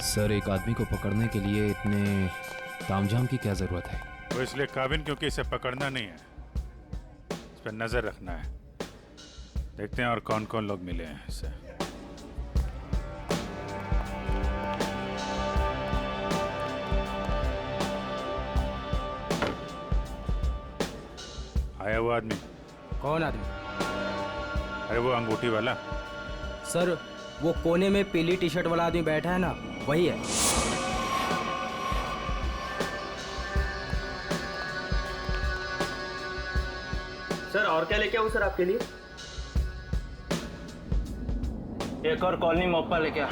Sir, एक आदमी को पकड़ने के लिए इतने तामझाम की क्या जरूरत है? वो इसलिए काबिल क्योंकि इसे पकड़ना नहीं है, इस पर नजर रखना है। देखते हैं और कौन कौन लोग मिले हैं इसे। आया वो आदमी? कौन आदमी? अरे वो अंगूठी वाला। सर, वो कोने में पीली टी शर्ट वाला आदमी बैठा है ना, वही है। सर, और क्या लेके आऊं सर आपके लिए? एक और कॉलोनी मोप्पा लेके आ।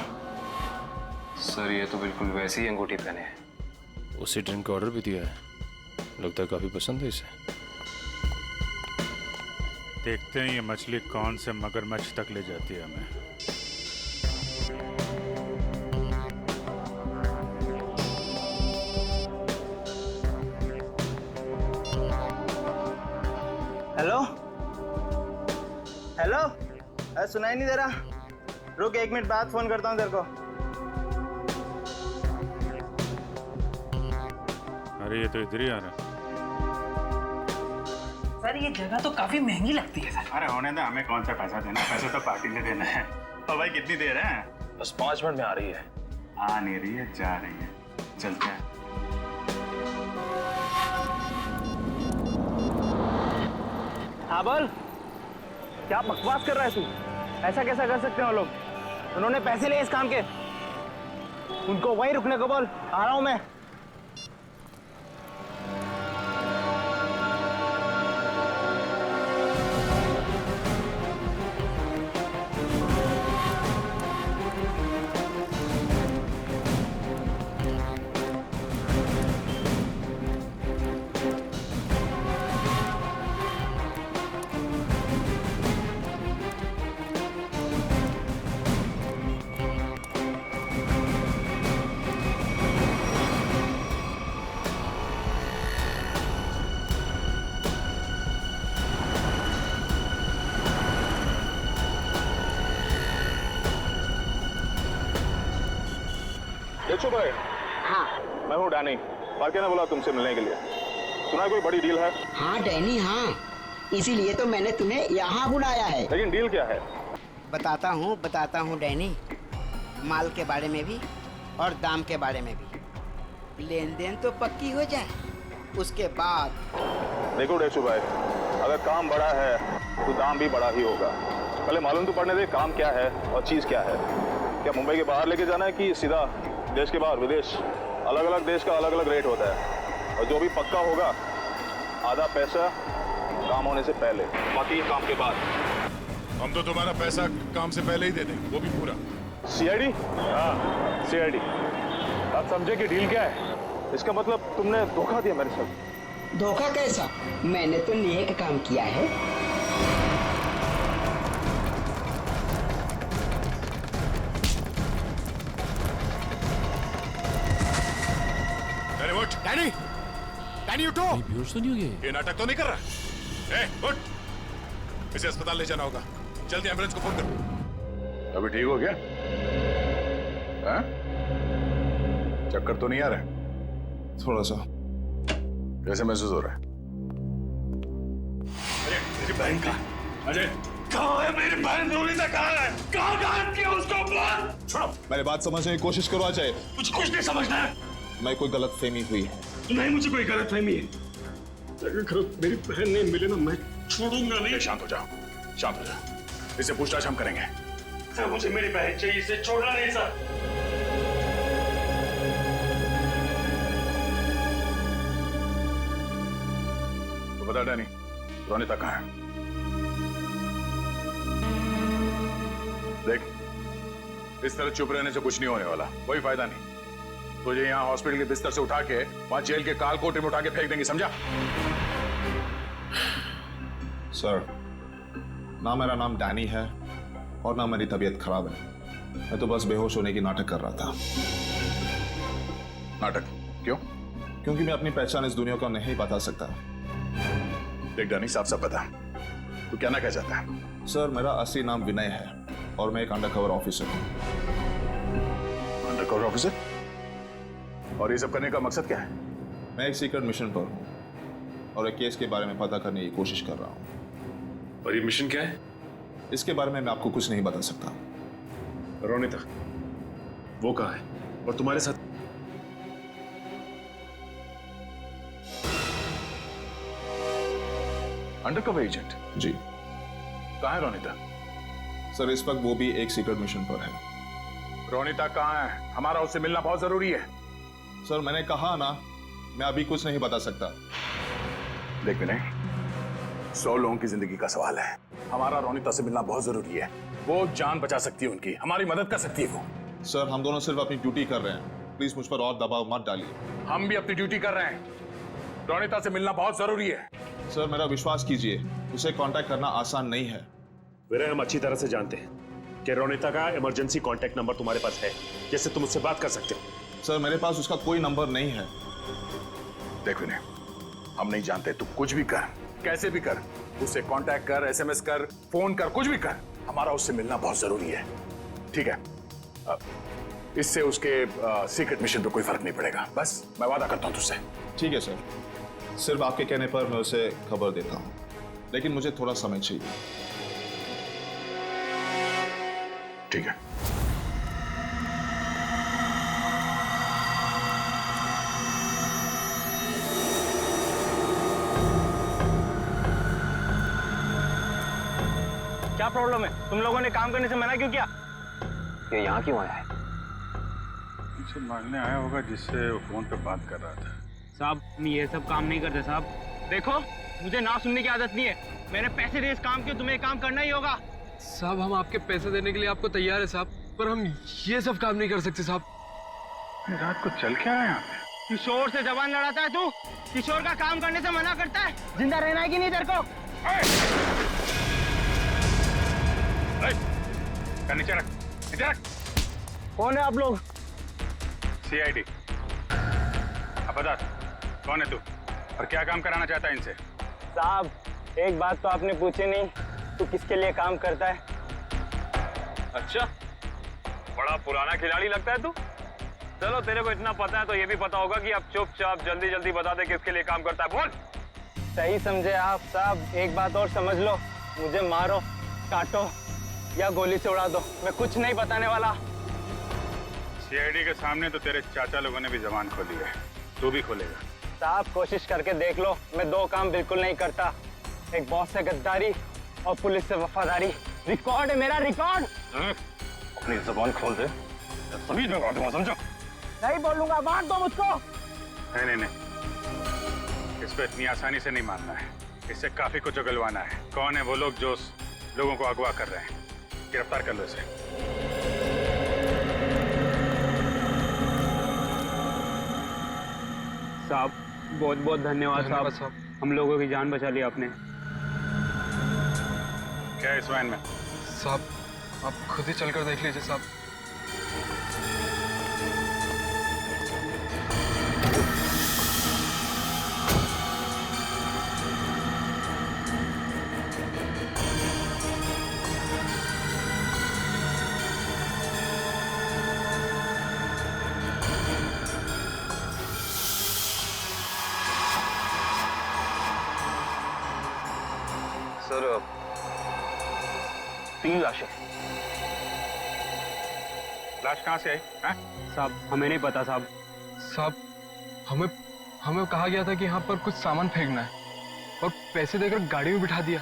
सर, ये तो बिल्कुल वैसी ही अंगूठी पहने है। उसी ड्रिंक का ऑर्डर भी दिया है, लगता है काफी पसंद है इसे। देखते हैं ये मछली कौन से मगरमच्छ तक ले जाती है हमें। हेलो हेलो, अरे सुनाई नहीं दे रहा? रुक, 1 मिनट बाद फोन करता हूँ तेरे को। अरे ये तो इधर ही आ रहा है। सर, ये जगह तो काफी महंगी लगती है सर। अरे होने दे, हमें कौन सा पैसा देना है, पैसा तो पार्टी ने देना है। तो भाई कितनी देर है? बस 5 मिनट में आ रही है। आ नहीं रही है, जा रही है। चलते हैं। हाँ बोल, क्या बकवास कर रहा है तू? ऐसा कैसा कर सकते हैं वो लोग? उन्होंने पैसे लिए इस काम के। उनको वहीं रुकने को बोल, आ रहा हूं मैं। देखो भाई, हाँ मैं हूँ डैनी। पार्के ने बोला तुमसे मिलने के लिए। सुना है कोई बड़ी डील है? हाँ डैनी, हाँ, इसीलिए तो मैंने तुम्हें यहाँ बुलाया है। लेकिन डील क्या है? बताता हूँ डैनी। माल के बारे में भी और दाम के बारे में भी। लेन देन तो पक्की हो जाए, उसके बाद। देखो डेचू भाई, अगर काम बड़ा है तो दाम भी बड़ा ही होगा। पहले मालूम तो पड़ने दे काम क्या है और चीज क्या है। क्या मुंबई के बाहर लेके जाना है कि सीधा देश के बाहर? विदेश, अलग अलग देश का अलग अलग रेट होता है। और जो भी पक्का होगा, आधा पैसा काम होने से पहले, बाकी काम के बाद। हम तो तुम्हारा पैसा काम से पहले ही दे देंगे, वो भी पूरा। सीआईडी? हाँ सीआईडी। आप समझे कि डील क्या है? इसका मतलब तुमने धोखा दिया मेरे साथ। धोखा कैसा? मैंने तो नेक काम किया है। अरे उठ डैनी, डैनी उठो। बेहोश तो नहीं हो गया? ये नाटक तो नहीं कर रहा? उठ, इसे अस्पताल ले जाना होगा। जल्दी एम्बुलेंस को फोन कर। अभी ठीक हो गया? हाँ? चक्कर तो नहीं आ रहा? थोड़ा सा। कैसे महसूस हो रहा है? अरे मेरी बहन कहाँ? अजय कहाँ है मेरी बहन? रोनीता कहाँ है? कहाँ गायब किया उसको? बोल। छोड़ो। मेरी बात समझने की कोशिश करो अजय। मुझे कुछ नहीं समझना है। मैं कोई गलत फहमी हुई है। नहीं, मुझे कोई गलत फहमी है। अगर मेरी बहन नहीं मिले ना, मैं छोड़ूंगा नहीं। शांत हो जाओ, शांत हो जाओ। इसे पूछताछ हम करेंगे। सर मुझे मेरी बहन चाहिए, इसे छोड़ना नहीं सर। तो बता डैनी, रोनीता कहाँ है? देख, इस तरह चुप रहने से कुछ नहीं होने वाला, कोई फायदा नहीं। तुझे यहाँ हॉस्पिटल के बिस्तर से उठा के वहां जेल के काल कोठरी में उठा के फेंक देंगे, समझा? सर, ना मेरा नाम डैनी है और ना मेरी तबीयत खराब है। मैं तो बस बेहोश होने की नाटक कर रहा था। नाटक? क्यों? क्योंकि मैं अपनी पहचान इस दुनिया को नहीं बता सकता। देख डैनी, साफ साफ बता, तू क्या ना कह चाहता है? सर, मेरा असली नाम विनय है और मैं एक अंडरकवर ऑफिसर हूँ। Undercover officer? और ये सब करने का मकसद क्या है? मैं एक सीक्रेट मिशन पर हूँ और एक केस के बारे में पता करने की कोशिश कर रहा हूँ। और ये मिशन क्या है? इसके बारे में मैं आपको कुछ नहीं बता सकता। रोनिता, वो कहाँ है? और तुम्हारे साथ? Undercover agent? जी कहाँ है रोनिता? सर, इस वक्त वो भी एक सीक्रेट मिशन पर है। रोनिता कहाँ है? हमारा उससे मिलना बहुत जरूरी है। सर, मैंने कहा ना, मैं अभी कुछ नहीं बता सकता। देख विनय, 100 लोगों की जिंदगी का सवाल है। हमारा रोनिता से मिलना बहुत जरूरी है। वो जान बचा सकती है उनकी, हमारी मदद कर सकती है वो। सर, हम दोनों सिर्फ अपनी ड्यूटी कर रहे हैं। प्लीज मुझ पर और दबाव मत डालिए। हम भी अपनी ड्यूटी कर रहे हैं। रोनिता से मिलना बहुत जरूरी है। सर, मेरा विश्वास कीजिए, उसे कांटेक्ट करना आसान नहीं है। विनय, हम अच्छी तरह से जानते हैं कि रोनिता का इमरजेंसी कांटेक्ट नंबर तुम्हारे पास है, जिससे तुम उससे बात कर सकते हो। सर, मेरे पास उसका कोई नंबर नहीं है। देख विनय, हम नहीं जानते, तू कुछ भी कर, कैसे भी कर, उससे कांटेक्ट कर, एसएमएस कर, फोन कर, कुछ भी कर। हमारा उससे मिलना बहुत जरूरी है, ठीक है? इससे उसके सीक्रेट मिशन पे कोई फर्क नहीं पड़ेगा। बस मैं वादा करता हूं तुझसे। ठीक है सर, सिर्फ आपके कहने पर मैं उसे खबर देता हूँ, लेकिन मुझे थोड़ा समय चाहिए। ठीक है। क्या प्रॉब्लम है? तुम लोगों ने काम करने से मना क्यों किया? ये यहाँ क्यों आया है? मुझे मांगने आया होगा जिससे वो फोन पे बात कर रहा था। साहब, ये सब काम नहीं करते साहब। देखो, मुझे ना सुनने की आदत नहीं है। मैंने पैसे दिए इस काम के, तुम्हें काम करना ही होगा। साहब, हम आपके पैसे देने के लिए आपको तैयार है साहब, पर हम ये सब काम नहीं कर सकते साहब। रात को चल क्या है यहाँ पे? किशोर से जबान लड़ाता है तू? किशोर का काम करने से मना करता है? जिंदा रहना है कि नहीं तेरे को? नीचे रख, नीचे रख। कौन है आप लोग? CID। अब बता, कौन है तू और क्या काम कराना चाहता है इनसे? साहब, एक बात तो आपने पूछी नहीं, तू किसके लिए काम करता है? अच्छा, बड़ा पुराना खिलाड़ी लगता है तू। चलो, तेरे को इतना पता है तो ये भी पता होगा कि अब चुपचाप जल्दी जल्दी बता दे किसके लिए काम करता है। बोल। सही समझे आप साहब। एक बात और समझ लो, मुझे मारो, काटो या गोली से उड़ा दो, मैं कुछ नहीं बताने वाला। CID के सामने तो तेरे चाचा लोगों ने भी जबान खोली है, तू भी खोलेगा? साहब, कोशिश करके देख लो, मैं 2 काम बिल्कुल नहीं करता। एक बॉस से गद्दारी और पुलिस से वफादारी। रिकॉर्ड है मेरा, रिकॉर्ड। अपनी जबान खोल दे, सभी लगा दूंगा, समझो? नहीं बोलूंगा, मार दो मुझको। नहीं, इस पे इतनी आसानी से नहीं मानना है। इससे काफी कुछ उगलवाना है। कौन है वो लोग जो लोगों को अगवा कर रहे हैं? गिरफ्तार कर लो इसे। साहब, बहुत बहुत धन्यवाद साहब, हम लोगों की जान बचा ली आपने। क्या है इस वैन में? साहब, आप खुद ही चलकर देख लीजिए साहब। सर, 3 लाशें। लाश कहाँ से आई? साहब, हमें नहीं पता साहब। साहब, हमें कहा गया था कि यहाँ पर कुछ सामान फेंकना है और पैसे देकर गाड़ी में बिठा दिया,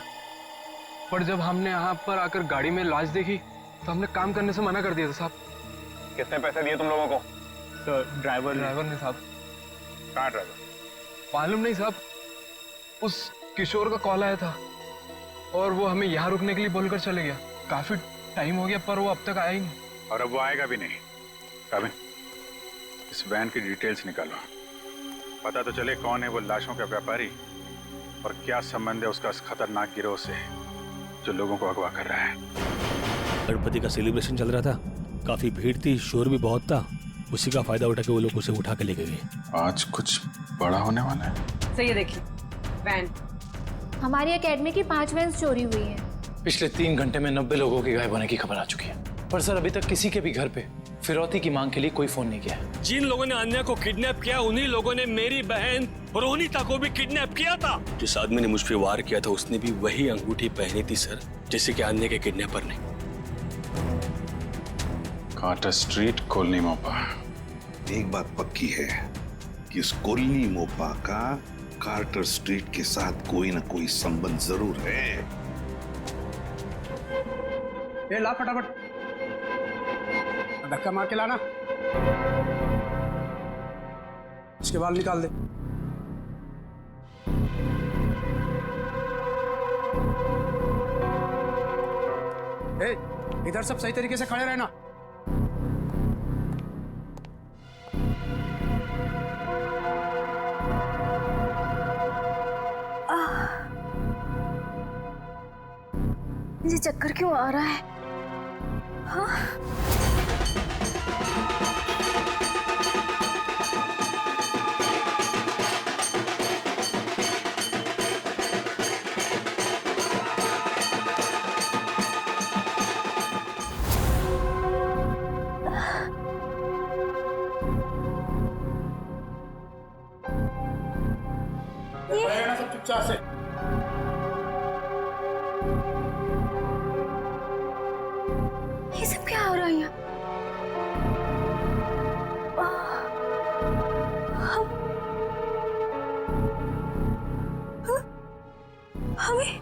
पर जब हमने यहाँ पर आकर गाड़ी में लाश देखी तो हमने काम करने से मना कर दिया था साहब। कितने पैसे दिए तुम लोगों को? सर, ड्राइवर ने साहब। कहाँ ड्राइवर? मालूम नहीं साहब, उस किशोर का कॉल आया था और वो हमें यहाँ रुकने के लिए बोलकर चले गया। काफी टाइम हो गया पर वो अब तक आया ही नहीं। और अब वो आएगा भी नहीं। काबिन, इस वैन की डिटेल्स निकालो, पता तो चले कौन है वो लाशों का व्यापारी और क्या संबंध है उसका इस खतरनाक गिरोह से जो लोगों को अगवा कर रहा है। गणपति का सेलिब्रेशन चल रहा था, काफी भीड़ थी, शोर भी बहुत था। उसी का फायदा उठा के वो लोग उसे उठा के लेके गए। आज कुछ बड़ा होने वाला है। सही है, देखिए वैन। हमारी एकेडमी की 5 वैन चोरी हुई है। पिछले 3 घंटे में 90 लोगों के गायब होने की खबर आ चुकी है, पर सर अभी तक किसी के भी घर पे फिरौती की मांग के लिए कोई फोन नहीं किया। जिन लोगों ने अन्या को किडनैप किया उन्हीं लोगों ने मेरी बहन रोनिता को भी किडनैप किया था। जिस आदमी ने मुझ पे वार किया था उसने भी वही अंगूठी पहनी थी सर, जैसे कि अन्या के किडनैपर ने। कार्टर स्ट्रीट कोलनी मोपा। एक बात पक्की है कि इस कोलनी मोपा का कार्टर स्ट्रीट के साथ कोई ना कोई संबंध जरूर है। ए ला फटाफट, धक्का मार के लाना, इसके बाल निकाल दे। ए, इधर सब सही तरीके से खड़े रहना। मुझे चक्कर क्यों आ रहा है? हाँ? सब चुपचाप से। ये सब क्या हो रहा है यहाँ? हमें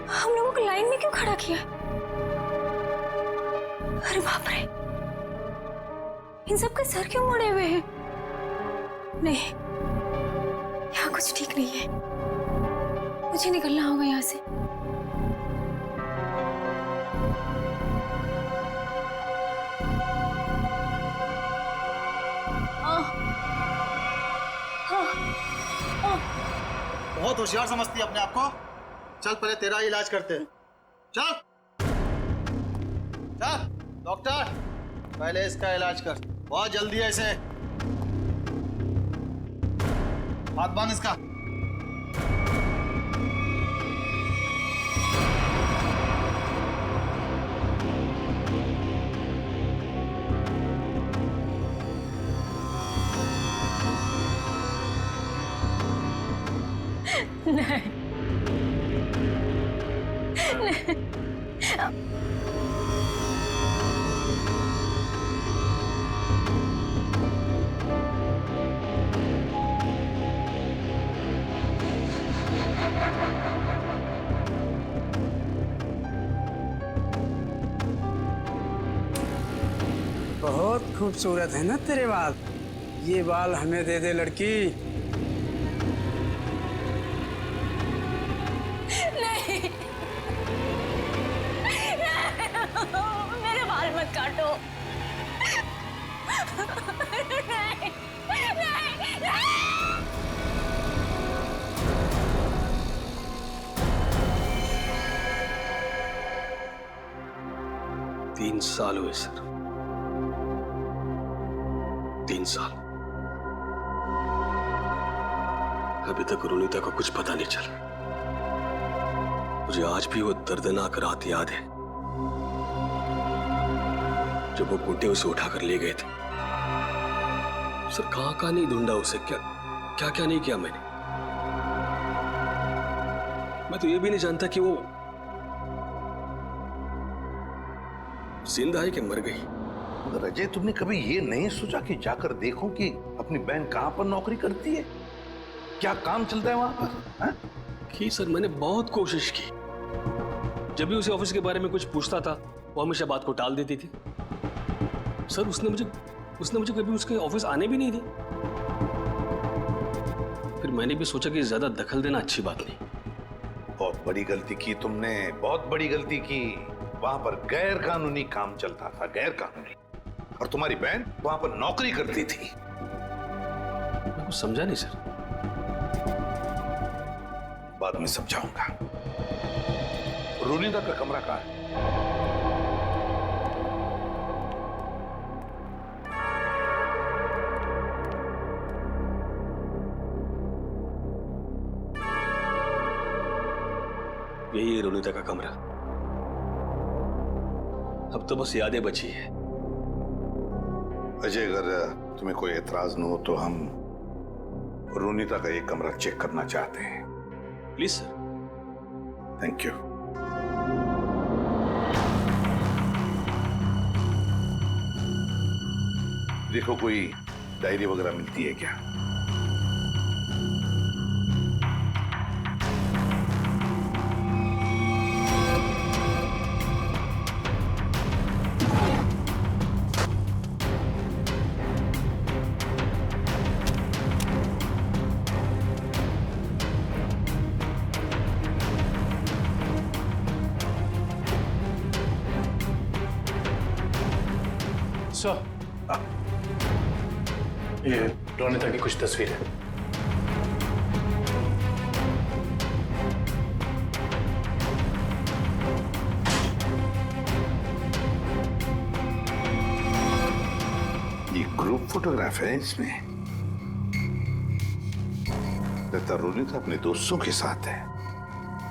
हम लोगों को लाइन में क्यों खड़ा किया? अरे बाप रे, इन सब के सर क्यों मुड़े हुए हैं? नहीं, यहाँ कुछ ठीक नहीं है, मुझे निकलना होगा यहाँ से। बहुत होशियार समझती है अपने आप को। चल पहले तेरा इलाज करते हैं। चल चल डॉक्टर, पहले इसका इलाज कर, बहुत जल्दी है इसे। हाथ बांध इसका। नहीं, बहुत खूबसूरत है ना तेरे बाल। ये बाल हमें दे दे लड़की। नहीं, मेरे बाल मत काटो। नहीं, नहीं, नहीं। 3 साल हुए सर, 3 साल। अभी तक रोनिता को कुछ पता नहीं चला। मुझे आज भी वो दर्दनाक रात याद है जब वो गुड्डे उसे उठाकर ले गए थे। सर कहां नहीं ढूंढा उसे, क्या नहीं किया मैंने। मैं तो ये भी नहीं जानता कि वो जिंदा है कि मर गई। मगर अजय, तुमने कभी ये नहीं सोचा कि जाकर देखो कि अपनी बहन कहां पर नौकरी करती है, क्या काम चलता है वहां पर? हा? की सर, मैंने बहुत कोशिश की। जब भी उसे ऑफिस के बारे में कुछ पूछता था वो हमेशा बात को टाल देती थी। सर उसने मुझे कभी उसके ऑफिस आने भी नहीं दी। फिर मैंने भी सोचा कि ज्यादा दखल देना अच्छी बात नहीं। बहुत बड़ी गलती की तुमने, बहुत बड़ी गलती की। वहां पर गैर कानूनी काम चलता था, गैर कानूनी, और तुम्हारी बहन वहां पर नौकरी करती थी। मैं कुछ समझा नहीं सर। बाद में समझाऊंगा। रोनिता का कमरा कहाँ है? यही है रोनिता का कमरा। अब तो बस यादें बची है। अजय, अगर तुम्हें कोई एतराज न हो तो हम रोनिता का एक कमरा चेक करना चाहते हैं। Please sir. Thank you. देखो, कोई डायरी वगैरह मिलती है क्या? सर, ये रोनिता की कुछ तस्वीर है। ये ग्रुप फोटोग्राफ है इसमें। लगता रोनिता अपने दोस्तों के साथ है।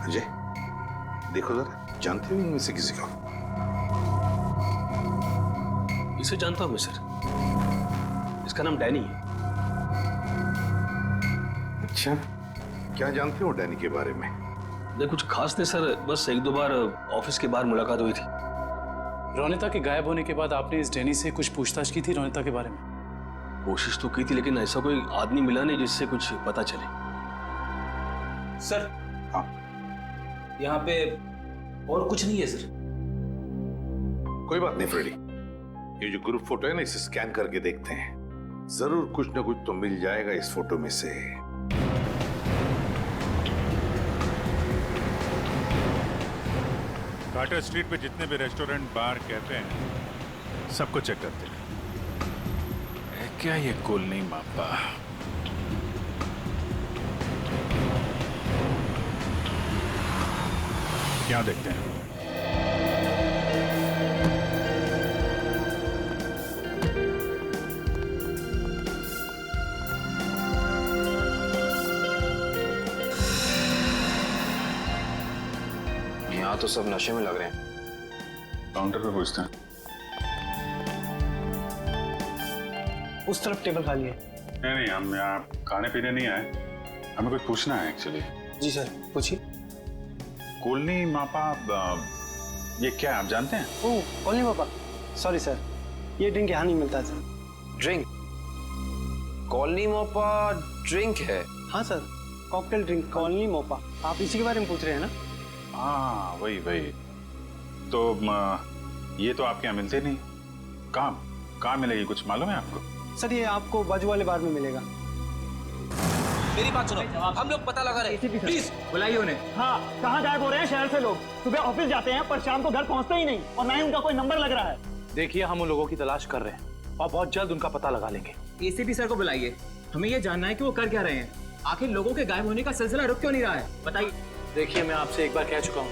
अजय, देखो जरा, जानते हो इनमें से किसी को? इसे जानता हूं मैं सर, इसका नाम डैनी है। अच्छा, क्या जानते हो डैनी के बारे में? नहीं, कुछ खास नहीं सर, बस एक दो बार ऑफिस के बाहर मुलाकात हुई थी। रोनिता के गायब होने के बाद आपने इस डैनी से कुछ पूछताछ की थी रोनिता के बारे में? कोशिश तो की थी, लेकिन ऐसा कोई आदमी मिला नहीं जिससे कुछ पता चले। सर, हाँ, यहाँ पे और कुछ नहीं है सर। कोई बात नहीं फ्रेडी, ये जो ग्रुप फोटो है ना, इसे स्कैन करके देखते हैं। जरूर कुछ ना कुछ तो मिल जाएगा इस फोटो में से। कार्टर स्ट्रीट पे जितने भी रेस्टोरेंट, बार, कैफे हैं, सबको चेक करते हैं। क्या ये कुल नहीं मापा? क्या देखते हैं? यहाँ तो सब नशे में लग रहे हैं। काउंटर पे पूछते हैं। उस तरफ टेबल खाली है। नहीं, हम यहाँ खाने पीने नहीं आए, हमें कुछ पूछना है एक्चुअली। जी सर, पूछिए। कोलनी मापा, ये क्या है आप जानते हैं? ओह, कोलनी मापा, सॉरी सर, ये ड्रिंक यहाँ नहीं मिलता sir. Drink? Colony Mopa drink है? हाँ sir, cocktail drink colony Mopa. आप इसी के बारे में पूछ रहे हैं ना? हाँ, वही। तो ये तो आपके यहाँ मिलते नहीं। कहाँ मिलेगी, कुछ मालूम है आपको? सर, ये आपको बाजू वाले बार में मिलेगा। मेरी बात सुनो, हम लोग पता लगा रहे हैं, प्लीज बुलाइए उन्हें। हाँ, कहाँ गायब हो रहे हैं शहर से लोग? सुबह ऑफिस जाते हैं पर शाम को घर पहुँचते ही नहीं, और ना ही उनका कोई नंबर लग रहा है। देखिए, हम उन लोगों की तलाश कर रहे हैं और बहुत जल्द उनका पता लगा लेंगे। एसीपी सर को बुलाइए, हमें ये जानना है कि वो कर क्या रहे हैं। आखिर लोगों के गायब होने का सिलसिला रुक क्यों नहीं रहा है, बताइए। देखिए, मैं आपसे एक बार कह चुका हूँ।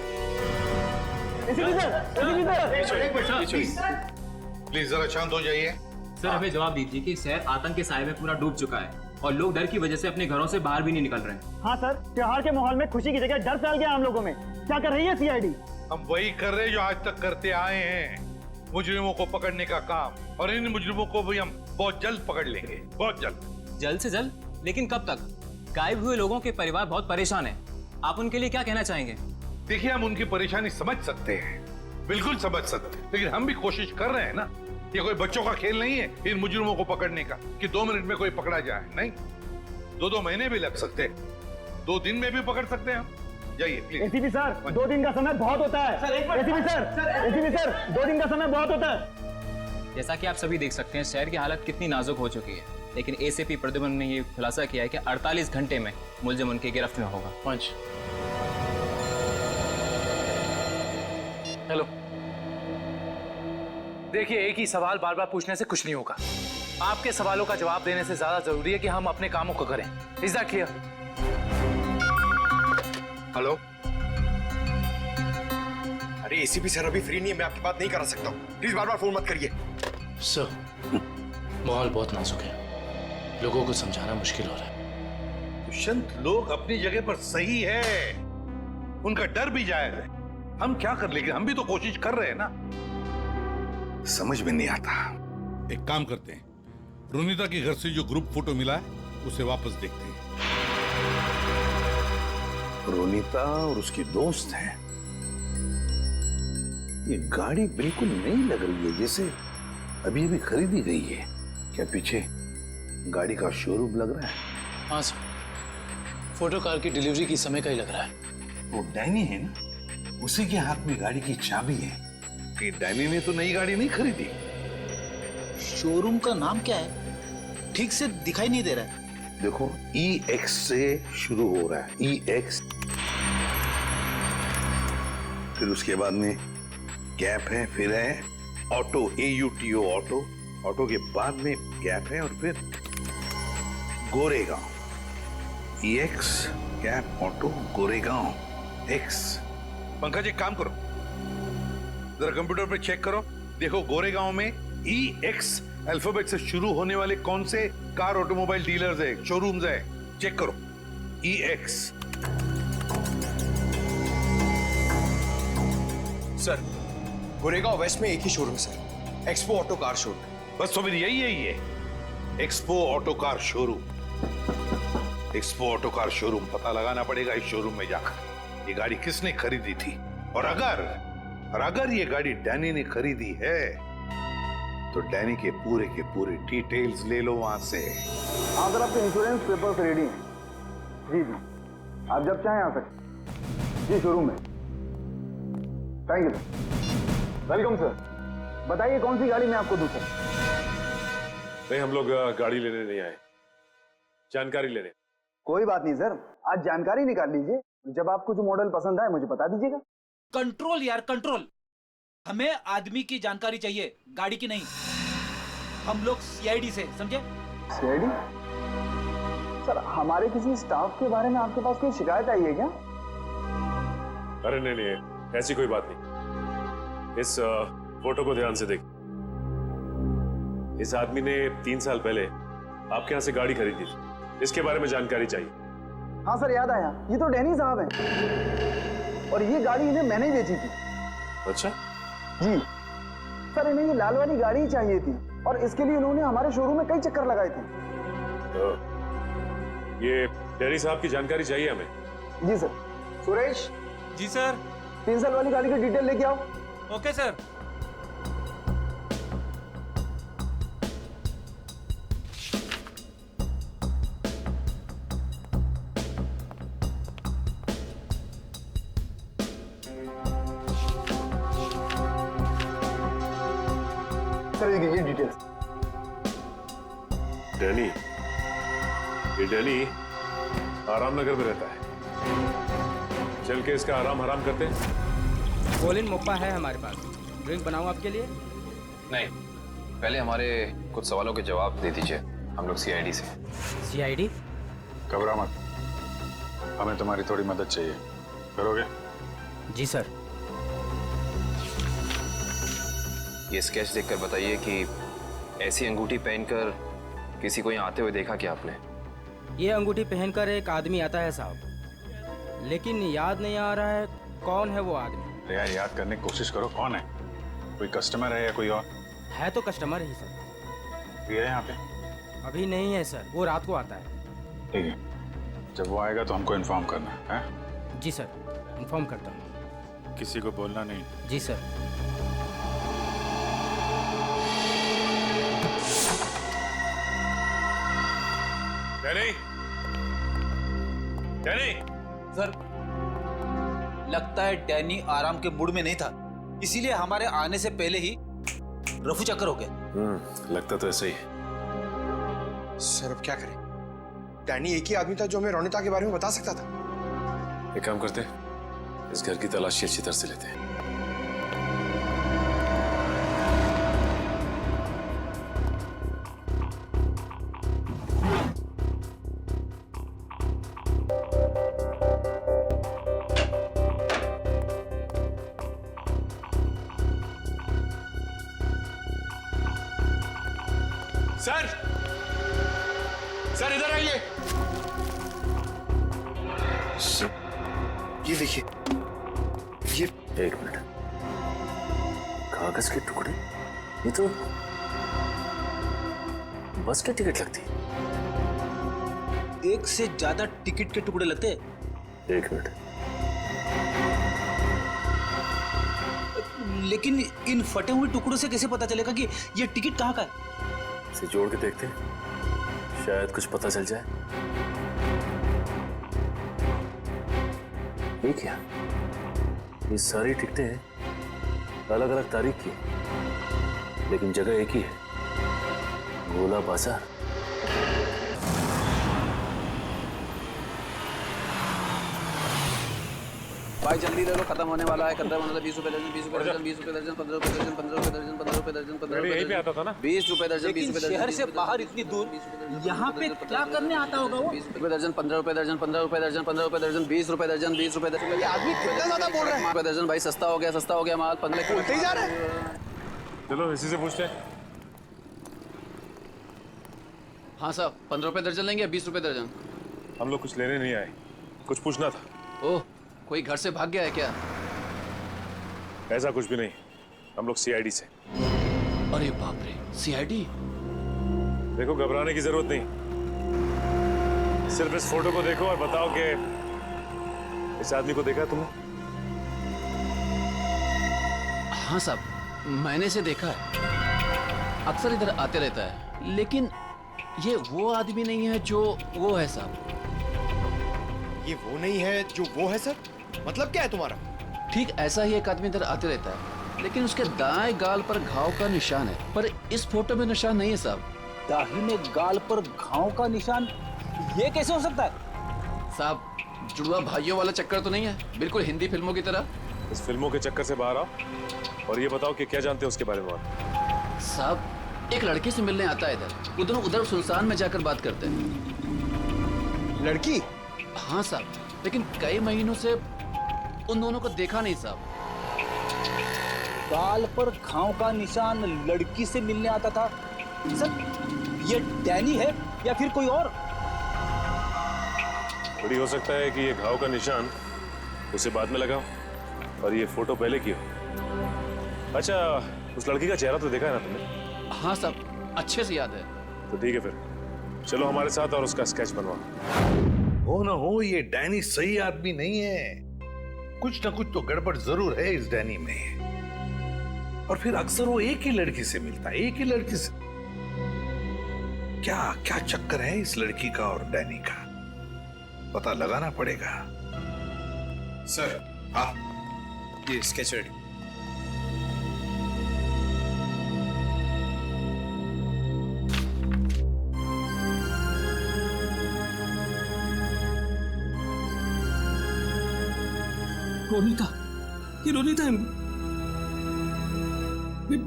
प्लीज जरा शांत हो जाइए। सर, हमें जवाब दीजिए कि शहर आतंक के साए में पूरा डूब चुका है और लोग डर की वजह से अपने घरों से बाहर भी नहीं निकल रहे हैं। हाँ सर, त्योहार के माहौल में खुशी की जगह डर फैल गया हम लोगों में। क्या कर रही है सीआईडी? हम वही कर रहे हैं जो आज तक करते आए हैं, मुजरिमों को पकड़ने का काम, और इन मुजरिमों को भी हम बहुत जल्द पकड़ लेंगे, बहुत जल्द। जल्द से जल्द? लेकिन कब तक? गायब हुए लोगों के परिवार बहुत परेशान है, आप उनके लिए क्या कहना चाहेंगे? देखिए, हम उनकी परेशानी समझ सकते हैं, बिल्कुल समझ सकते हैं, लेकिन हम भी कोशिश कर रहे हैं ना। ये कोई बच्चों का खेल नहीं है इन मुजरिमों को पकड़ने का कि 2 मिनट में कोई पकड़ा जाए। नहीं, 2 महीने भी लग सकते हैं, 2 दिन में भी पकड़ सकते हैं हम। जाइए प्लीज। एसीपी सर, 2 दिन का समय बहुत होता है। एसीपी सर, 2 दिन का समय बहुत होता है। जैसा कि आप सभी देख सकते हैं, शहर की हालत कितनी नाजुक हो चुकी है, लेकिन एसीपी प्रद्युमन ने ये खुलासा किया है कि 48 घंटे में मुलजिम उनकी गिरफ्त में होगा। पंच, हेलो। देखिए, एक ही सवाल बार बार पूछने से कुछ नहीं होगा। आपके सवालों का जवाब देने से ज्यादा जरूरी है कि हम अपने कामों को करें। Is that clear? हेलो। अरे एसीपी सर अभी फ्री नहीं है, मैं आपकी बात नहीं करा सकता हूँ। प्लीज बार बार फोन मत करिए। सर, माहौल बहुत नाजुक है, लोगों को समझाना मुश्किल हो रहा है। दुष्यंत, लोग अपनी जगह पर सही है, उनका डर भी जायज है। हम क्या कर लेंगे, हम भी तो कोशिश कर रहे हैं ना। समझ में नहीं आता एक काम करते हैं, रोनिता के घर से जो ग्रुप फोटो मिला है उसे वापस देखते हैं। रोनिता और उसकी दोस्त है। ये गाड़ी बिल्कुल नई लग रही है, जैसे अभी अभी खरीदी गई है। क्या पीछे गाड़ी का शोरूम लग रहा है? हाँ सर, फोटो कार की डिलीवरी की समय का ही लग रहा है। वो डैनी है ना, उसी के हाथ में गाड़ी की चाबी है। कि डैनी ने तो नई गाड़ी नहीं खरीदी। शोरूम का नाम क्या है? ठीक से दिखाई नहीं दे रहा है। देखो, EX से शुरू हो रहा है, EX। फिर उसके बाद में गैप है, फिर है ऑटो, AUTO ऑटो। ऑटो के बाद में गैप है और फिर Goregaon. EX gap auto Goregaon X। Pankaj एक काम करो, जरा कंप्यूटर पे चेक करो, देखो गोरेगांव में EX अल्फाबेट से शुरू होने वाले कौन से कार ऑटोमोबाइल डीलर्स है, शोरूम्स है, चेक करो। EX। सर, गोरेगांव वेस्ट में एक ही शोरूम है sir, expo auto car showroom. बस तो फिर यही है, ये expo auto car showroom. Expo auto car showroom पता लगाना पड़ेगा इस शोरूम में जाकर ये गाड़ी किसने खरीदी थी, और अगर ये गाड़ी डैनी ने खरीदी है तो डैनी के पूरे डिटेल्स ले लो वहां से। हाँ सर, आपके इंश्योरेंस पेपर्स रेडी हैं। जी जी, आप जब चाहें आ सकते जी शोरूम में। Thank you sir. Welcome sir. बताइए कौन सी गाड़ी मैं आपको दूं सर? नहीं, हम लोग गाड़ी लेने नहीं आए, जानकारी लेने। कोई बात नहीं सर, आज जानकारी निकाल लीजिए। जब आपको जो मॉडल पसंद आए मुझे बता दीजिएगा। कंट्रोल यार, कंट्रोल। हमें आदमी की जानकारी चाहिए, गाड़ी की नहीं। हम लोग CID से, समझे? CID? सर, हमारे किसी स्टाफ के बारे में आपके पास कोई शिकायत आई है क्या? अरे नहीं, ऐसी कोई बात नहीं। इस फोटो को ध्यान से देखिए। इस आदमी ने 3 साल पहले आपके यहाँ से गाड़ी खरीदी थी, इसके बारे में जानकारी चाहिए। हाँ सर, याद आया, ये तो डैनी साहब हैं और ये गाड़ी इन्हें मैंने ही बेची थी। अच्छा जी सर, इन्हें ये लाल वाली गाड़ी ही चाहिए थी और इसके लिए इन्होंने हमारे शोरूम में कई चक्कर लगाए थे। तो ये डैनी साहब की जानकारी चाहिए हमें। जी सर। सुरेश। जी सर। 3 साल वाली गाड़ी की डिटेल लेके आओ। Okay sir. ये डिटेल्स। डैनी आरामनगर में रहता है। चल के इसका आराम हराम करते हैं। कोलिन मोप्पा है हमारे पास, ड्रिंक बनाऊं आपके लिए? नहीं, पहले हमारे कुछ सवालों के जवाब दे दीजिए, हम लोग CID से। CID? घबरा मत, हमें तुम्हारी थोड़ी मदद चाहिए, करोगे? जी सर। ये स्केच देखकर बताइए कि ऐसी अंगूठी पहनकर किसी को यहाँ आते हुए देखा क्या आपने? ये अंगूठी पहनकर एक आदमी आता है साहब, लेकिन याद नहीं आ रहा है कौन है वो आदमी। यार याद करने की कोशिश करो, कौन है? कोई कस्टमर है या कोई और? है तो कस्टमर ही सर। ये है यहाँ पे? अभी नहीं है सर, वो रात को आता है। ठीक है, जब वो आएगा तो हमको इन्फॉर्म करना है। जी सर, इन्फॉर्म करता हूँ। किसी को बोलना नहीं। जी सर। डैनी सर, लगता है डैनी आराम के मूड में नहीं था, इसीलिए हमारे आने से पहले ही रफू चक्कर हो गया। लगता तो ऐसा ही है। सर अब क्या करें? डैनी एक ही आदमी था जो हमें रोनिता के बारे में बता सकता था। एक काम करते हैं, इस घर की तलाशी अच्छी तरह से लेते हैं। सर, सर इधर आइए। ये देखिए, ये एक मिनट, कागज के टुकड़े, ये तो बस की टिकट लगती? एक से ज्यादा टिकट के टुकड़े लगते? एक मिनट। लेकिन इन फटे हुए टुकड़ों से कैसे पता चलेगा कि ये टिकट कहाँ का है? इसे जोड़ के देखते, शायद कुछ पता चल जाए। ये क्या? ये सारी टिकटें अलग अलग तारीख की, लेकिन जगह एक ही है, गोला बाजार। भाई जल्दी ले लो, खत्म होने वाला है। 15 15 20 रुपए दर्जन, 20 रुपए दर्जन, 20 रुपए दर्जन, 15 रुपए दर्जन, 15 रुपए दर्जन, 15 रुपए दर्जन, 15 रुपए दर्जन, यहीं पे आता था ना? 20 रुपए दर्जन, 20 रुपए दर्जन। शहर से बाहर इतनी दूर यहाँ पे क्या करने आता होगा वो? 20 रुपए दर्जन, 15 रुपए दर्जन, 15 रुपए दर्जन, 15 रुपए दर्जन, 20 रुपए दर्जन, 20 रुपए दर्जन। ये आदमी कितना ज्यादा बोल रहा है? रुपए दर्जन भाई, सस्ता हो गया माल। 15 बोलते ही जा रहा है। चलो इसी से पूछते हैं। हाँ साहब, 15 रुपए दर्जन लेंगे, 20 रुपए दर्जन? हम लोग कुछ लेने नहीं आए, कुछ पूछना था। ओह, कोई घर से भाग गया है क्या? ऐसा कुछ भी नहीं, हम लोग सीआईडी से। अरे बाप रे, सीआईडी? देखो घबराने की जरूरत नहीं, सिर्फ इस फोटो को देखो और बताओ कि इस आदमी को देखा तुमने? हाँ साहब, मैंने इसे देखा है, अक्सर इधर आते रहता है, लेकिन ये वो आदमी नहीं है जो वो है साहब। ये वो नहीं है जो वो है सर? मतलब क्या है तुम्हारा? ठीक ऐसा ही एक आदमी इधर आते रहता है, लेकिन उसके दाएं गाल पर घाव का निशान है, पर इस फोटो में निशान नहीं है साहब। दाहिने गाल पर घाव का निशान? ये कैसे हो सकता है साहब? जुड़वा भाइयों वाला चक्कर तो नहीं है? बिल्कुल हिंदी फिल्मों की तरह। इस फिल्मों के चक्कर से बाहर आओ और ये बताओ कि क्या जानते हो उसके बारे में आप? साहब, एक लड़की से मिलने आता है इधर, उधर सुनसान में जाकर बात करते हैं। लड़की? हाँ साहब, लेकिन कई महीनों से उन दोनों को देखा नहीं साहब। गाल पर घाव का निशान, लड़की से मिलने आता था सर? ये डैनी है या फिर कोई और? बड़ी हो सकता है कि ये घाव का निशान उसे बाद में लगा और ये फोटो पहले की हो। अच्छा, उस लड़की का चेहरा तो देखा है ना तुमने? हाँ साहब, अच्छे से याद है। तो ठीक है फिर, चलो हमारे साथ और उसका स्केच बनवाओ। हो ना हो, ये डैनी सही आदमी नहीं है, कुछ ना कुछ तो गड़बड़ जरूर है इस डैनी में। और फिर अक्सर वो एक ही लड़की से मिलता है, एक ही लड़की से। क्या क्या चक्कर है इस लड़की का और डैनी का, पता लगाना पड़ेगा। सर, हाँ, ये स्केच रेडी। रोनिता, ये रोनिता है,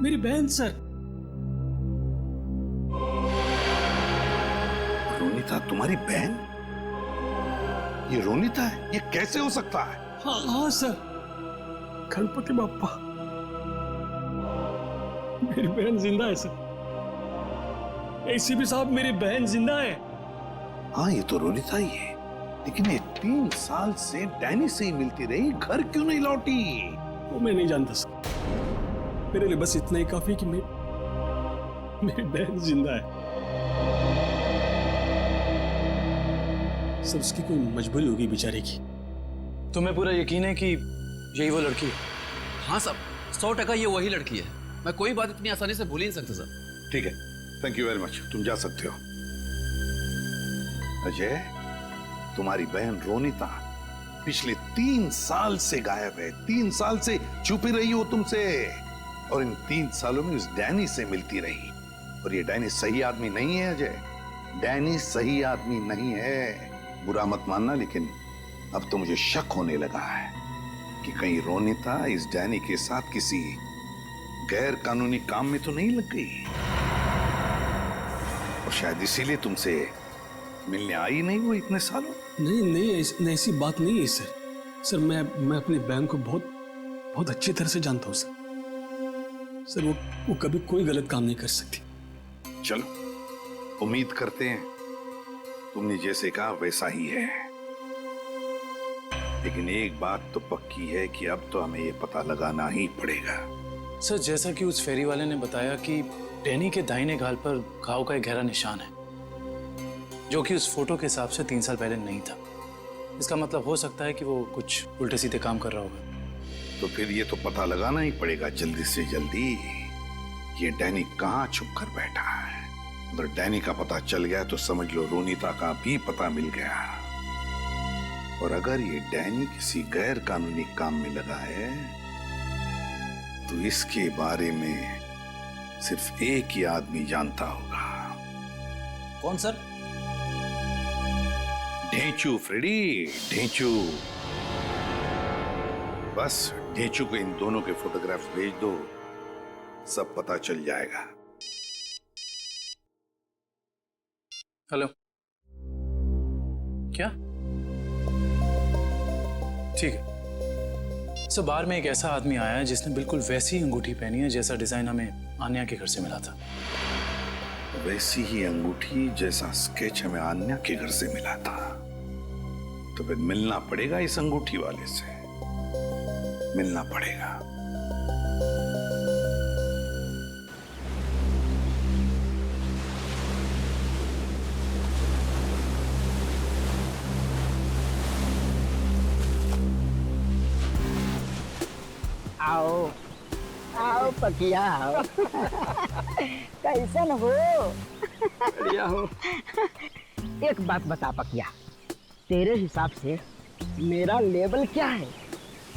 मेरी बहन सर। रोनिता तुम्हारी बहन? ये रोनिता है? ये कैसे हो सकता है? हाँ सर, गणपति बाप्पा, मेरी बहन जिंदा है सर। एसीपी साहब, मेरी बहन जिंदा है। हाँ, ये तो रोनिता ही है, लेकिन ये 3 साल से डैनी से ही मिलती रही, घर क्यों नहीं लौटी? वो मैं नहीं जानता सर, मेरे लिए बस इतना ही काफी कि मेरी बहन जिंदा है सर। उसकी कोई मजबूरी होगी बेचारे की। तुम्हें पूरा यकीन है कि यही वो लड़की है? हाँ साहब, 100% ये वही लड़की है। मैं कोई बात इतनी आसानी से भूल ही नहीं सकता सर। ठीक है, थैंक यू वेरी मच, तुम जा सकते हो। अजय, तुम्हारी बहन रोनिता पिछले 3 साल से गायब है, 3 साल से छुपी रही हो तुमसे, और इन 3 सालों में उस डैनी से मिलती रही। और ये डैनी सही आदमी नहीं है अजय, डैनी सही आदमी नहीं है। बुरा मत मानना, लेकिन अब तो मुझे शक होने लगा है कि कहीं रोनिता इस डैनी के साथ किसी गैर कानूनी काम में तो नहीं लग गई, और शायद इसीलिए तुमसे मिलने आई नहीं वो इतने सालों। नहीं, ऐसी बात नहीं है सर। सर, मैं अपनी बहन को बहुत अच्छी तरह से जानता हूँ सर। सर, वो कभी कोई गलत काम नहीं कर सकती। चलो, उम्मीद करते हैं तुमने जैसे कहा वैसा ही है, लेकिन एक बात तो पक्की है कि अब तो हमें ये पता लगाना ही पड़ेगा। सर, जैसा कि उस फेरी वाले ने बताया कि डैनी के दाहिने गाल पर घाव का एक गहरा निशान है, जो कि उस फोटो के हिसाब से 3 साल पहले नहीं था। इसका मतलब हो सकता है कि वो कुछ उल्टे सीधे काम कर रहा होगा। तो फिर ये तो पता लगाना ही पड़ेगा जल्दी से जल्दी ये डैनी कहाँ छुप कर बैठा है। अगर डैनी का पता चल गया तो समझ लो रोनीता का भी पता मिल गया। और अगर ये डैनी किसी गैर कानूनी काम में लगा है तो इसके बारे में सिर्फ एक ही आदमी जानता होगा। कौन सर? ढेंचू फ्रेडी, ढेंचू। बस ढेंचू को इन दोनों के फोटोग्राफ्स भेज दो, सब पता चल जाएगा। हेलो, क्या? ठीक है सर, बाहर में एक ऐसा आदमी आया है जिसने बिल्कुल वैसी अंगूठी पहनी है जैसा डिजाइन हमें आन्या के घर से मिला था। वैसी ही अंगूठी जैसा स्केच हमें आन्या के घर से मिला था। तो फिर मिलना पड़ेगा इस अंगूठी वाले से, मिलना पड़ेगा। आओ आओ पकिया आओ। कैसन हो? बढ़िया हो। एक बात बता पकिया, तेरे हिसाब से मेरा लेवल क्या है?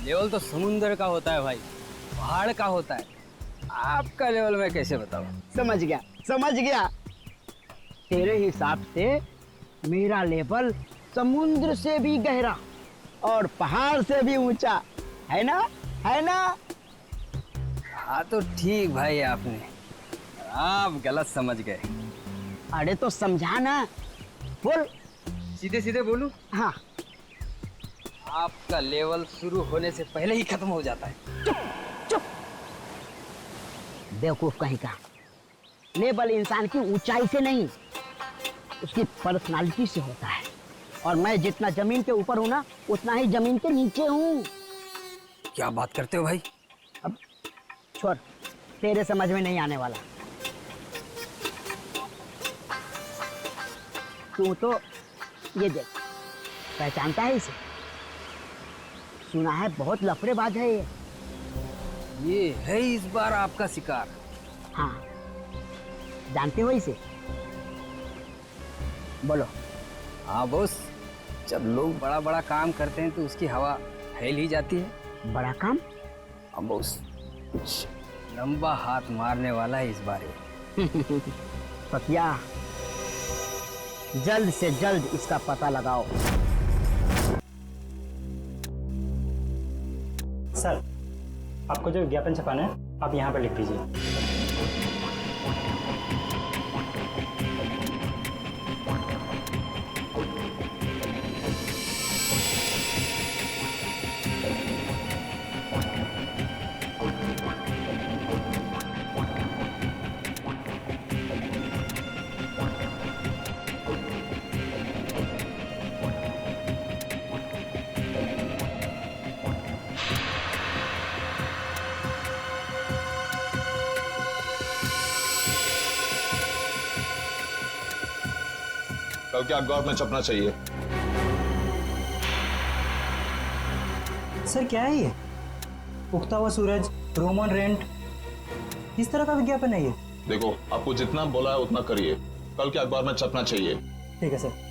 लेवल तो समुंदर का होता है भाई, पहाड़ का होता है। आपका लेवल मैं कैसे बताऊं? समझ गया समझ गया। तेरे हिसाब से मेरा लेवल समुद्र से भी गहरा और पहाड़ से भी ऊंचा है ना, है ना? हाँ तो ठीक भाई, आपने आप गलत समझ गए। अरे तो समझा ना, बोल। सीधे सीधे बोलूं? हाँ। आपका लेवल शुरू होने से पहले ही खत्म हो जाता है। चुप चुप, बेवकूफ कहीं का। लेवल इंसान की ऊंचाई से नहीं, उसकी पर्सनालिटी से होता है। और मैं जितना जमीन के ऊपर हूँ ना, उतना ही जमीन के नीचे हूँ। क्या बात करते हो भाई? अब छोड़, तेरे समझ में नहीं आने वाला। तू तो ये देख, पहचानता है इसे? सुना है बहुत लफड़ेबाज है ये है इस बार आपका शिकार। हाँ, जानते हो इसे? बोलो। हाँ बॉस, जब लोग बड़ा बड़ा काम करते हैं तो उसकी हवा फैल ही जाती है। बड़ा काम? हाँ बॉस, कुछ लंबा हाथ मारने वाला है इस बार। पतिया, जल्द से जल्द इसका पता लगाओ। सर, आपको जो विज्ञापन छपाना है आप यहाँ पर लिख दीजिए। कल के अखबार में छपना चाहिए। सर क्या है ये? उगता हुआ सूरज, रोमन रेंट, किस तरह का विज्ञापन है ये? देखो, आपको जितना बोला है उतना करिए, कल के अखबार में छपना चाहिए। ठीक है सर।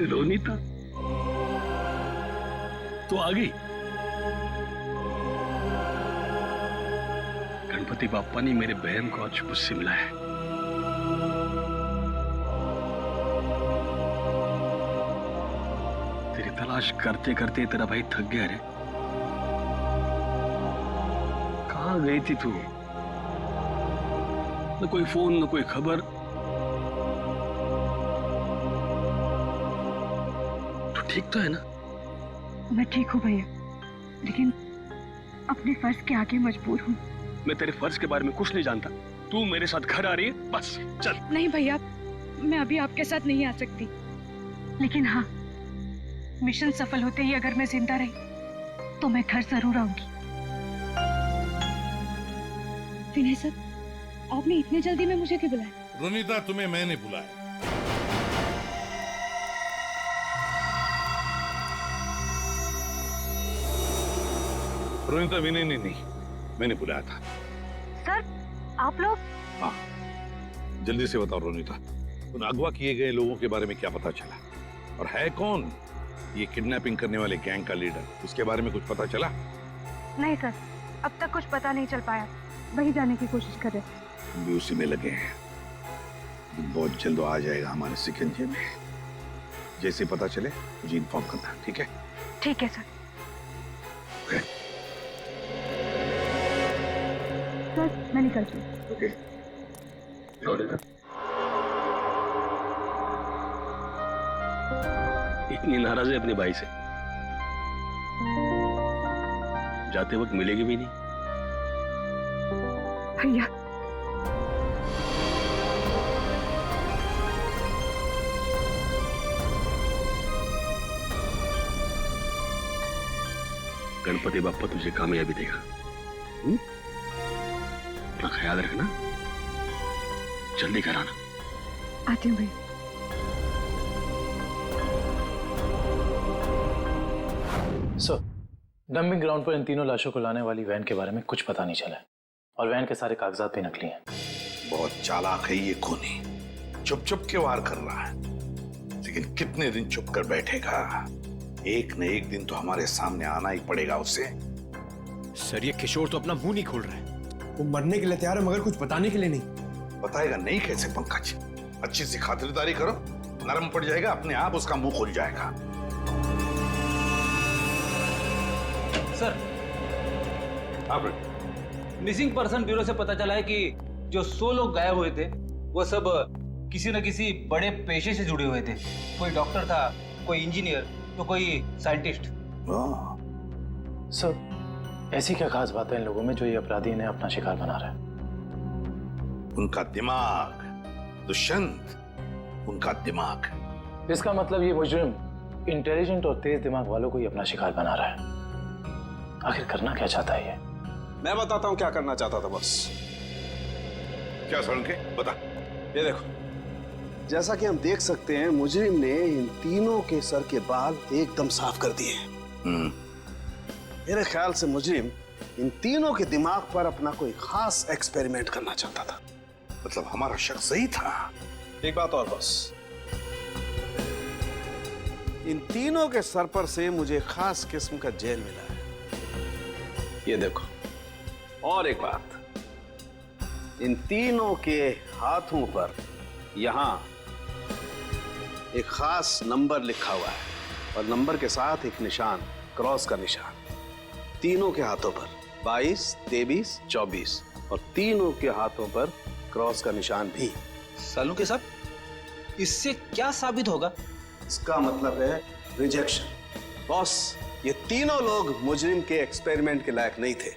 रोनीता तो आ गई। गणपति बापा ने मेरे बहन को आज मुझसे मिलाया है। तेरी तलाश करते करते तेरा भाई थक गया रे। कहाँ गई थी तू? न कोई फोन, न कोई खबर। ठीक तो है ना? मैं ठीक हूँ भैया, लेकिन अपने फर्ज के आगे मजबूर हूँ। मैं तेरे फर्ज के बारे में कुछ नहीं जानता। तू मेरे साथ घर आ रही है, बस चल। नहीं भैया, मैं अभी आपके साथ नहीं आ सकती, लेकिन हाँ, मिशन सफल होते ही अगर मैं जिंदा रही तो मैं घर जरूर आऊंगी। विनय सर, आपने इतनी जल्दी में मुझे क्यों बुलाया? रोनिता, तुम्हें मैंने बुलाया। रोनिता, विनय ने नहीं, मैंने बुलाया था। सर, आप लोग? हाँ, जल्दी से बताओ रोनिता, उन अगवा किए गए लोगों के बारे में क्या पता चला? और है कौन ये किडनैपिंग करने वाले गैंग का लीडर? उसके बारे में कुछ पता चला? नहीं सर, अब तक कुछ पता नहीं चल पाया। वही जाने की कोशिश कर रहे। हम भी उसी में लगे हैं। बहुत जल्द आ जाएगा हमारे सिकंजे में। जैसे पता चले मुझे इन्फॉर्म करना, ठीक है? ठीक है सर। ओके। सर, मैं निकलती हूँ। ओके। इतनी नाराज है अपने भाई से, जाते वक्त मिलेगी भी नहीं। भैया, गणपति बाप्पा तुझे कामयाबी देगा। अपना ख्याल रखना, जल्दी कराना। आती हूँ भैया। सर, डंपिंग ग्राउंड पर इन तीनों लाशों को लाने वाली वैन के बारे में कुछ पता नहीं चला है, और वैन के सारे कागजात भी नकली हैं। बहुत चालाक है ये खूनी, चुप चुप के वार कर रहा है, लेकिन कितने दिन चुप कर बैठेगा? एक न एक दिन तो हमारे सामने आना ही पड़ेगा उसे। सर, ये किशोर तो अपना मुंह नहीं खोल रहा है। वो मरने के लिए तैयार है, मगर कुछ बताने के लिए नहीं। बताएगा नहीं कैसे पंकज? अच्छी सी खातिरदारी करो, नरम पड़ जाएगा, अपने आप उसका मुंह खुल जाएगा। सर, मिसिंग पर्सन ब्यूरो से पता चला है कि जो 100 लोग गायब हुए थे वो सब किसी न किसी बड़े पेशे से जुड़े हुए थे। कोई डॉक्टर था, कोई इंजीनियर, तो कोई साइंटिस्ट। सर, ऐसी क्या खास बात है इन लोगों में जो ये अपराधी इन्हें अपना शिकार बना रहा है? उनका दिमाग दुष्यंत, उनका दिमाग। इसका मतलब ये मुजरिम इंटेलिजेंट और तेज दिमाग वालों को ही अपना शिकार बना रहा है। आखिर करना क्या चाहता है ये? मैं बताता हूँ क्या करना चाहता था। बस क्या सड़के बता। ये देखो, जैसा कि हम देख सकते हैं, मुजरिम ने इन तीनों के सर के बाल एकदम साफ कर दिए। मेरे ख्याल से मुजरिम इन तीनों के दिमाग पर अपना कोई खास एक्सपेरिमेंट करना चाहता था। मतलब हमारा शक सही था। एक बात और बस, इन तीनों के सर पर से मुझे खास किस्म का जेल मिला है। ये देखो, और एक बात, इन तीनों के हाथों पर यहां एक खास नंबर लिखा हुआ है, और नंबर के साथ एक निशान, क्रॉस का निशान। तीनों के हाथों पर 22, 23, 24, और तीनों के हाथों पर क्रॉस का निशान भी। सालू के साथ इससे क्या साबित होगा? इसका मतलब है रिजेक्शन। बॉस, ये तीनों लोग मुजरिम के एक्सपेरिमेंट के लायक नहीं थे,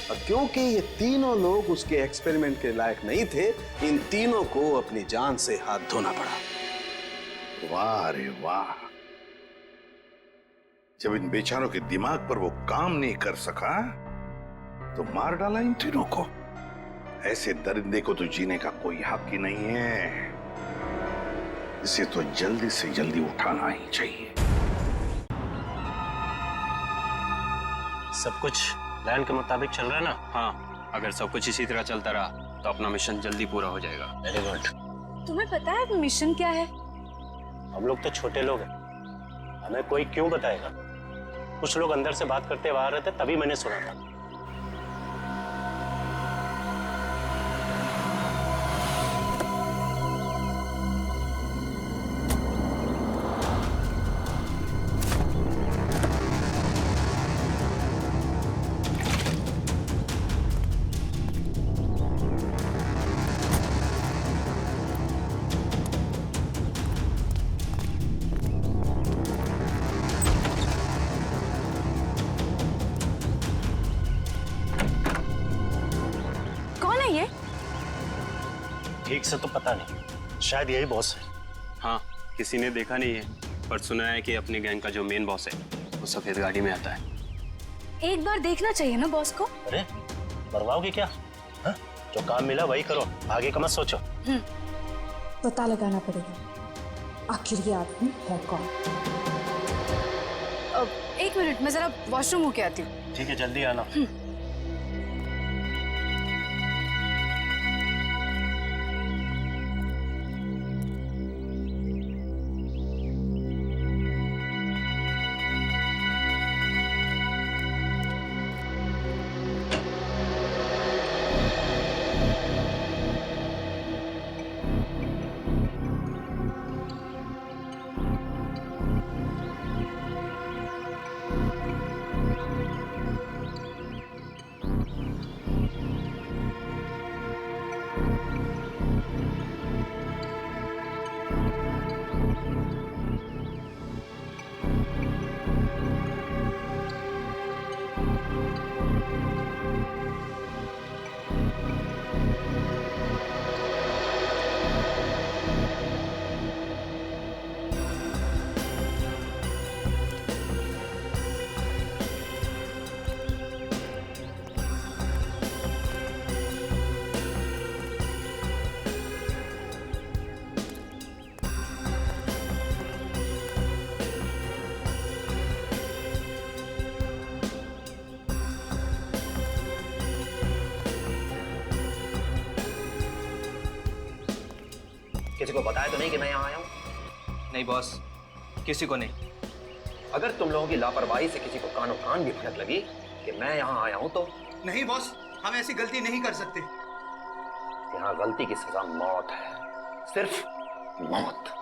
और क्योंकि ये तीनों लोग उसके एक्सपेरिमेंट के लायक नहीं थे, इन तीनों को अपनी जान से हाथ धोना पड़ा। वाह रे वाह, जब इन बेचारों के दिमाग पर वो काम नहीं कर सका तो मार डाला इन तीनों को। ऐसे दरिंदे को तो जीने का कोई हक ही नहीं है। इसे तो जल्दी से जल्दी उठाना ही चाहिए। सब कुछ प्लान के मुताबिक चल रहा है ना? हाँ, अगर सब कुछ इसी तरह चलता रहा तो अपना मिशन जल्दी पूरा हो जाएगा। Very good. तुम्हें पता है मिशन क्या है? हम लोग तो छोटे लोग हैं, हमें कोई क्यों बताएगा? कुछ लोग अंदर से बात करते हुए आ रहे थे, तभी मैंने सुना था। ठीक से तो पता नहीं, शायद यही बॉस है। हाँ, किसी ने देखा नहीं है, पर सुना है कि अपनी गैंग का जो मेन बॉस है वो सफेद गाड़ी में आता है। एक बार देखना चाहिए ना बॉस को। अरे मरवाओगे क्या? हा? जो काम मिला वही करो, आगे का मत सोचो। पता लगाना पड़ेगा आखिर ये आदमी है कौन। एक मिनट, मैं जरा वॉशरूम होके आती हूँ। ठीक है, जल्दी आना। किसी को बताया तो नहीं कि मैं यहाँ आया हूँ? नहीं बॉस, किसी को नहीं। अगर तुम लोगों की लापरवाही से किसी को कानो कान भी भनक लगी कि मैं यहाँ आया हूँ तो? नहीं बॉस, हम ऐसी गलती नहीं कर सकते। यहाँ गलती की सजा मौत है, सिर्फ मौत।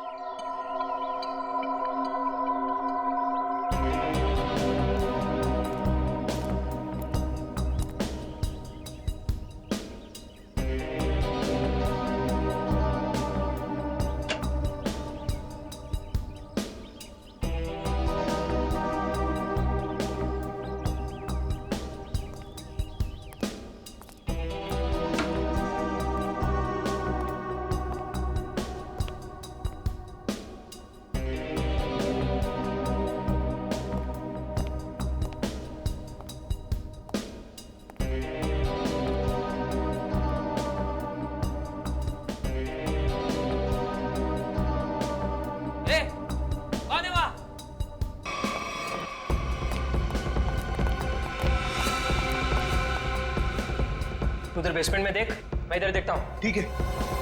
उधर बेसमेंट में देख, मैं इधर देखता हूँ। ठीक है।